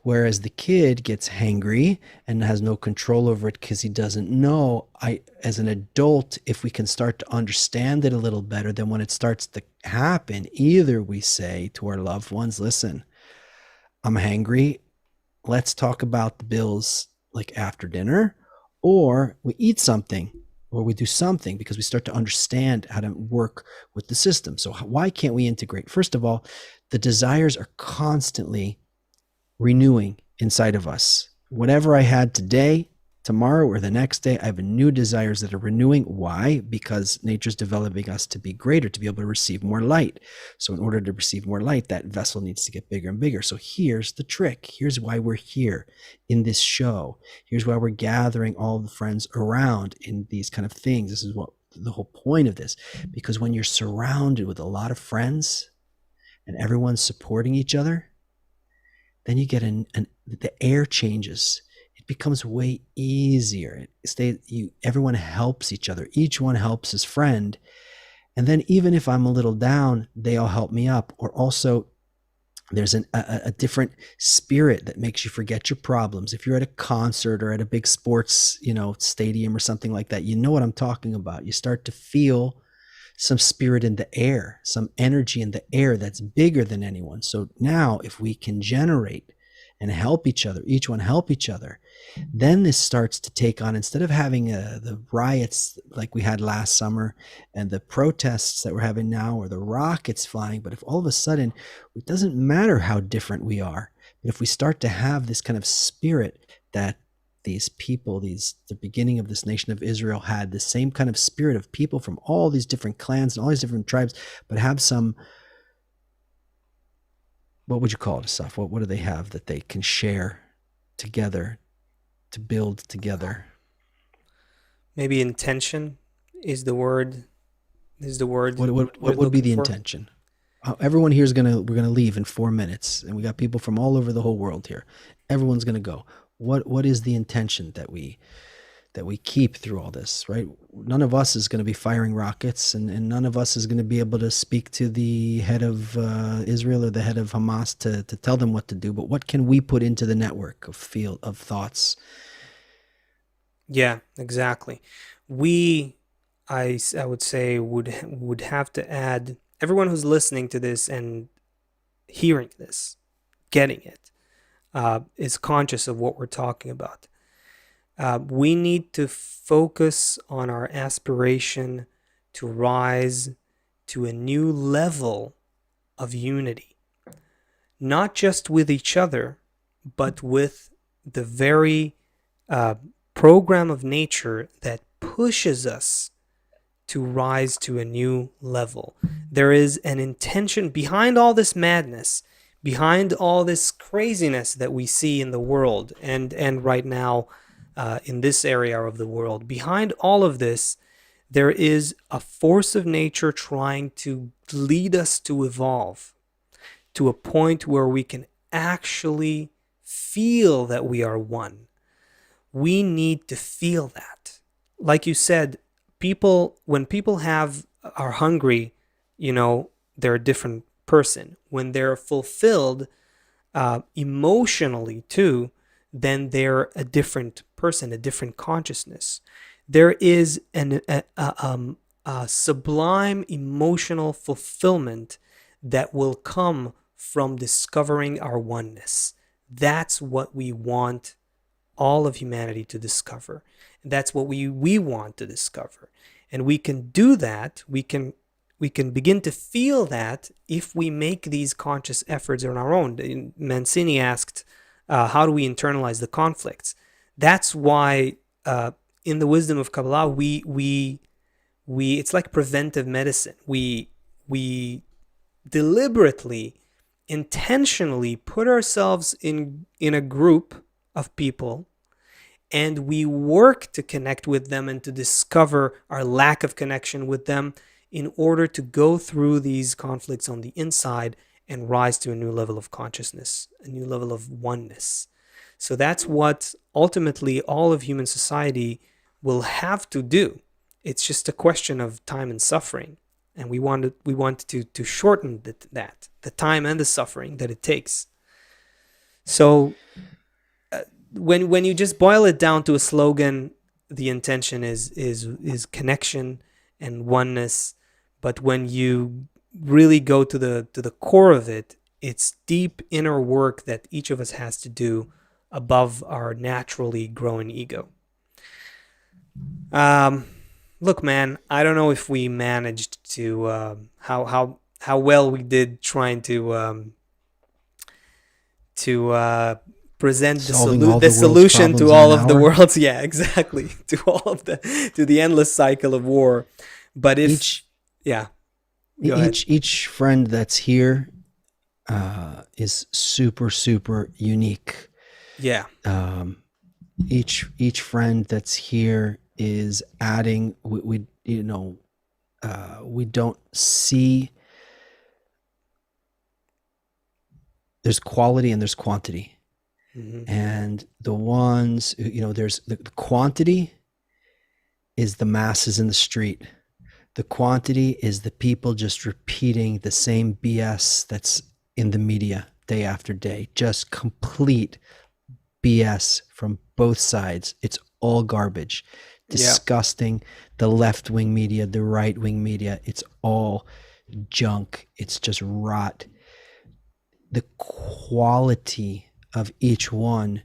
whereas the kid gets hangry and has no control over it because he doesn't know, as an adult, if we can start to understand it a little better, then when it starts to happen, either we say to our loved ones, "Listen, I'm hangry, let's talk about the bills like after dinner," or we eat something, or we do something, because we start to understand how to work with the system. So why can't we integrate? First of all, the desires are constantly renewing inside of us. Whatever I had today, tomorrow, or the next day, I have new desires that are renewing. Why? Because nature's developing us to be greater, to be able to receive more light. So, in order to receive more light, that vessel needs to get bigger and bigger. So, here's the trick. Here's why we're here in this show. Here's why we're gathering all the friends around in these kind of things. This is what the whole point of this. Because when you're surrounded with a lot of friends and everyone's supporting each other, then you get the air changes. It becomes way easier. Everyone helps each other. Each one helps his friend. And then even if I'm a little down, they all help me up. Or also, there's a different spirit that makes you forget your problems. If you're at a concert or at a big sports, stadium or something like that, you know what I'm talking about. You start to feel some spirit in the air, some energy in the air that's bigger than anyone. So now if we can generate and help each other, each one help each other, then this starts to take on, instead of having the riots like we had last summer and the protests that we're having now, or the rockets flying, but if all of a sudden, it doesn't matter how different we are, but if we start to have this kind of spirit that these people, the beginning of this nation of Israel had the same kind of spirit of people from all these different clans and all these different tribes, but have some, what would you call it, Asaf? What do they have that they can share together to build together? Maybe intention is the word. Is the word What we're would be looking the for? intention? Everyone here we're gonna leave in 4 minutes, and we got people from all over the whole world here. Everyone's gonna go. What is the intention that we keep through all this, right? None of us is going to be firing rockets, and none of us is going to be able to speak to the head of Israel or the head of Hamas to tell them what to do. But what can we put into the network of field of thoughts? Yeah, exactly. We, I would say, would have to add everyone who's listening to this and hearing this, getting it, is conscious of what we're talking about. We need to focus on our aspiration to rise to a new level of unity, not just with each other, but with the very uh, program of nature that pushes us to rise to a new level. There is an intention behind all this madness, behind all this craziness that we see in the world and right now in this area of the world. Behind all of this, there is a force of nature trying to lead us to evolve to a point where we can actually feel that we are one. We need to feel that. Like you said, when people are hungry, they're a different person. When they're fulfilled emotionally too, then they're a different person, a different consciousness. There is a sublime emotional fulfillment that will come from discovering our oneness. That's what we want all of humanity to discover. That's what we want to discover. And we can do that. We can begin to feel that if we make these conscious efforts on our own. Mancini asked, how do we internalize the conflicts? That's why in the wisdom of Kabbalah, we it's like preventive medicine. We deliberately, intentionally put ourselves in a group of people, and we work to connect with them and to discover our lack of connection with them in order to go through these conflicts on the inside and rise to a new level of consciousness, a new level of oneness. So that's what ultimately all of human society will have to do. It's just a question of time and suffering. And we want to shorten the time and the suffering that it takes. So when you just boil it down to a slogan, the intention is connection and oneness. But when you really go to the core of it, it's deep inner work that each of us has to do above our naturally growing ego. Look, man, I don't know if we managed to how well we did trying present Solving all the the world's solution to problems in all an of the hour. world's, yeah, exactly, to all of the endless cycle of war. But if, Each yeah, go ahead. each friend that's here is super super unique. Yeah, Um, each friend that's here is adding. We you know we don't see. There's quality and there's quantity, hmm, and the ones there's the quantity is the masses in the street. The quantity is the people just repeating the same BS that's in the media day after day. Just complete BS from both sides. It's all garbage. yeah, Disgusting. The left wing media, the right wing media, it's all junk. It's just rot. The quality of each one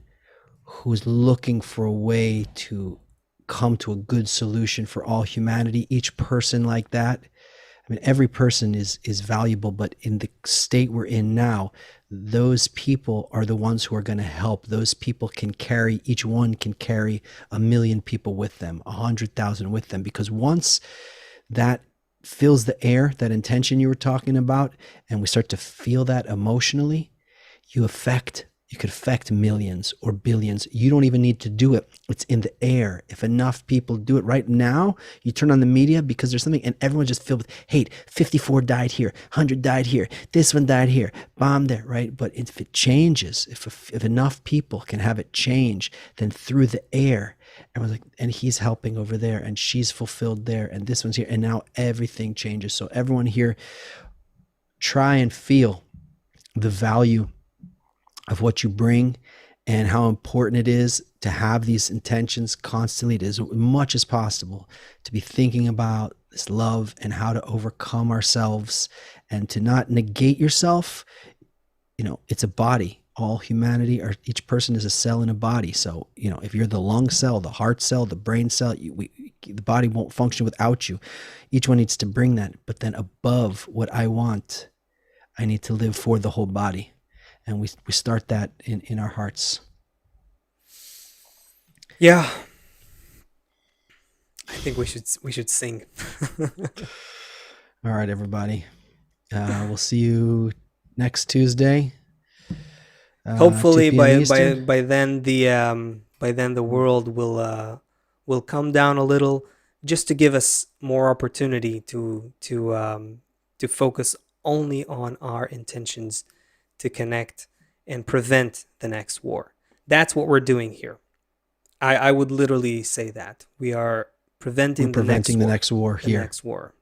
who's looking for a way to come to a good solution for all humanity, each person like that. I mean, every person is valuable, but in the state we're in now, those people are the ones who are going to help. Those people can carry, each one can carry 1,000,000 people with them, 100,000 with them, because once that fills the air, that intention you were talking about, and we start to feel that emotionally, you could affect millions or billions. You don't even need to do it. It's in the air. If enough people do it right now, you turn on the media because there's something and everyone's just filled with hate. 54 died here, 100 died here, this one died here, bomb there, right? But if it changes, if enough people can have it change, then through the air, everyone's like, and he's helping over there and she's fulfilled there and this one's here. And now everything changes. So everyone here, try and feel the value of what you bring and how important it is to have these intentions constantly, as much as possible, to be thinking about this love and how to overcome ourselves and to not negate yourself. It's a body. All humanity, or each person is a cell in a body. So, if you're the lung cell, the heart cell, the brain cell, the body won't function without you. Each one needs to bring that. But then above what I want, I need to live for the whole body. And we start that in our hearts. yeah. I think we should sing. All right, everybody. We'll see you next Tuesday. 2 Hopefully, p.m. by Eastern. the world will come down a little, just to give us more opportunity to focus only on our intentions, to connect and prevent the next war. That's what we're doing here. I would literally say that we are We're preventing the next preventing the war. next war The here. next war.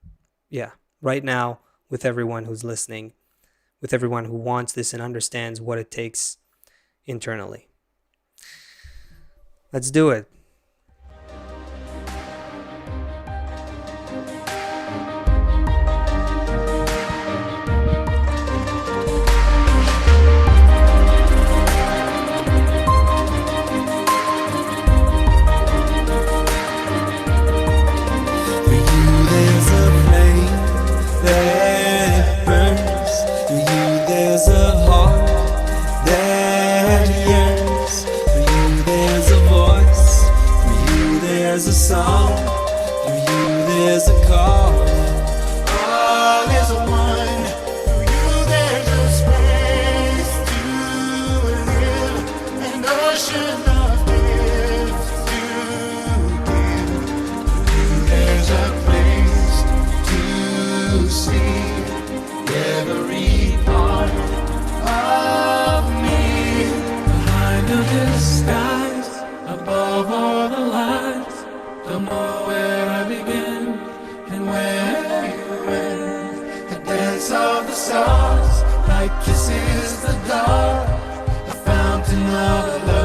Yeah. Right now, with everyone who's listening, with everyone who wants this and understands what it takes internally. Let's do it. For you, there's a flame that burns. For you, there's a heart that yearns. For you, there's a voice. For you, there's a song. For you, there's a call. All is one. For you, there's a space to live, an ocean of gifts to give. There's a place to see every part of me. Behind the disguise, above all the lies, don't know where I begin and where you end. The dance of the stars, like kisses the dark, a fountain of love.